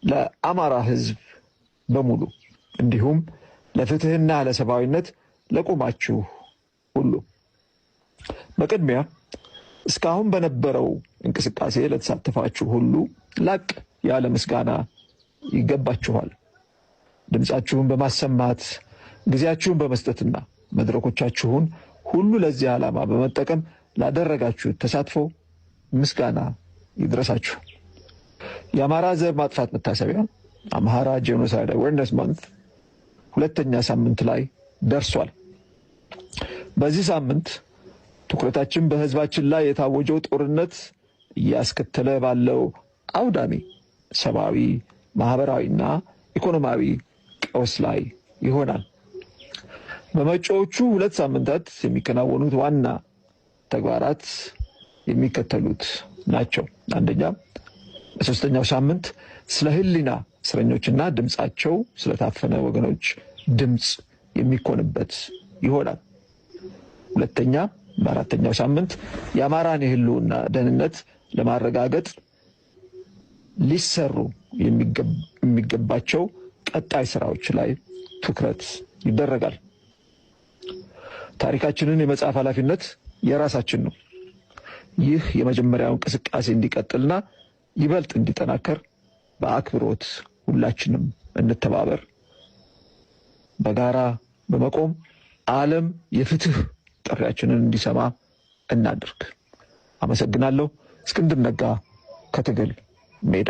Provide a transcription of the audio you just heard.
ለአማራ ህዝብ በሙሉ እንዲሁም ለፍትህና ለሰብአዊነት ለቆማችሁ ሁሉ በቅድሚያ እስካሁን በነበረው እንቅስቃሴ ለተሳተፋችሁ ሁሉ ላቅ ያለ ምስጋና ይገባችኋል። ድምጻችሁን በማሰማት ጊዜያችሁን በመስጠትና መድረኮቻችሁን ሁሉ ለዚህ ዓላማ በመጠቀም ላደረጋችሁት ተሳትፎ ምስጋና ይድረሳችሁ። የአማራ ዘር ማጥፋት መታሰቢያ አምሃራ ጄኖሳይድ አዌርነስ ማንት ሁለተኛ ሳምንት ላይ ደርሷል። በዚህ ሳምንት ትኩረታችን በህዝባችን ላይ የታወጀው ጦርነት እያስከተለ ባለው አውዳሚ ሰብአዊ፣ ማህበራዊና ኢኮኖሚያዊ ቀውስ ላይ ይሆናል። በመጪዎቹ 2 ሳምንታት የሚከናወኑት ዋና ተግባራት የሚከተሉት ናቸው። አንደኛ፣ በሶስተኛው ሳምንት ስለ ህሊና እስረኞችና ድምጻቸው ስለታፈነ ወገኖች ድምጽ የሚኮንበት ይሆናል። ሁለተኛ፣ በአራተኛው ሳምንት የአማራን የህልውና ደህንነት ለማረጋገጥ ሊሰሩ የሚገባቸው ቀጣይ ስራዎች ላይ ትኩረት ይደረጋል። ታሪካችንን የመጻፍ ኃላፊነት የራሳችን ነው። ይህ የመጀመሪያው እንቅስቃሴ እንዲቀጥልና ይበልጥ እንዲጠናከር በአክብሮት ሁላችንም እንተባበር። በጋራ በመቆም ዓለም የፍትህ ጥሪያችንን እንዲሰማ እናድርግ። አመሰግናለሁ። እስክንድር ነጋ ከትግል ሜዳ